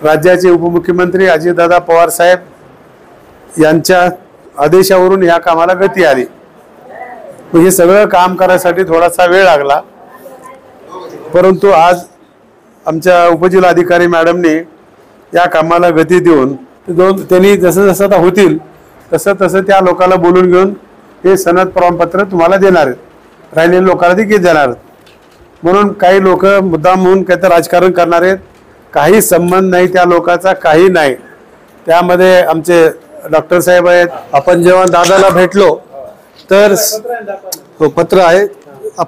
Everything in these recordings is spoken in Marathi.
राज्याचे उपमुख्यमंत्री अजितदादा पवार साहेब यांच्या आदेशावरून या कामाला गती आली। हे सगळं काम करायसाठी थोडासा वेळ लागला, परंतु आज आमच्या उपजिल्हाधिकारी मॅडमने या कामाला गती देऊन त्यांनी जसं जसं आता होतील तसं तसं त्या लोकांना बोलून घेऊन हे सनद प्रमाणपत्र तुम्हाला देणार आहेत, राहिलेल्या लोकांना देखील देणार आहेत। म्हणून काही लोक मुद्दाम म्हणून काहीतरी राजकारण करणार आहेत, काही संबंध नाही त्या लोकांचा, काही नाही। त्यामध्ये आमचे डॉक्टर साहेब आहेत। आपण जेव्हा दादाला भेटलो तर हो पत्र आहे,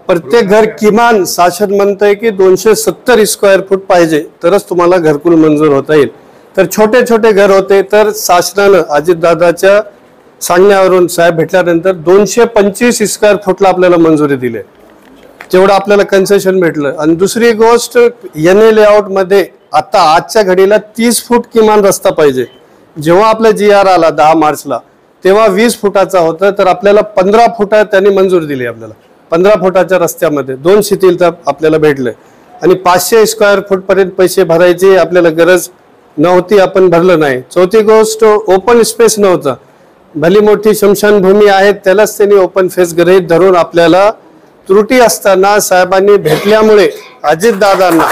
प्रत्येक घर किमान शासन म्हणतंय की 270 स्क्वेअर फूट पाहिजे तरच तुम्हाला घरकुल मंजूर होता येईल। तर छोटे छोटे घर होते तर शासनानं अजितदादाच्या सांगण्यावरून साहेब भेटल्यानंतर 225 स्क्वेअर फूटला आपल्याला मंजुरी दिली, जेवढं आपल्याला कन्सेशन भेटलं। आणि दुसरी गोष्ट एनए लेआउट मध्ये आता आजच्या घडीला 30 फूट किमान रस्ता पाहिजे। जेव्हा आपला GR आला 10 मार्चला तेव्हा 20 फुटाचा होता, तर आपल्याला 15 फुटा त्यांनी मंजूर दिली। आपल्याला 15 फुटाच्या रस्त्यामध्ये 2 शिथिलता आपल्याला भेटले आणि 500 स्क्वेअर फूट पर्यंत पैसे भरायची आपल्याला गरज नव्हती, आपण भरलं नाही। चौथी गोष्ट ओपन स्पेस नव्हता, भली मोठी शमशानभूमी आहे त्यालाच त्यांनी ओपन फेस गृहीत धरून आपल्याला त्रुटी असताना साहेबांनी भेटल्यामुळे अजितदादांना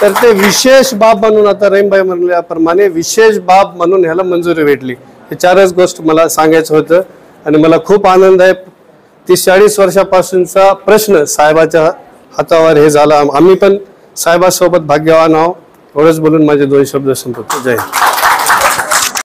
तर ते विशेष बाब म्हणून आता रहीमभाई म्हणल्याप्रमाणे विशेष बाब म्हणून ह्याला मंजुरी भेटली। हे 4च गोष्ट मला सांगायचं होतं आणि मला खूप आनंद आहे। 30-40 वर्षापासूनचा प्रश्न साहेबाच्या हातावर हे झाला, आम्ही पण साहेबासोबत भाग्यवान आहोत। एवढंच बोलून माझे 2 शब्द संपवतो। जय हिंद।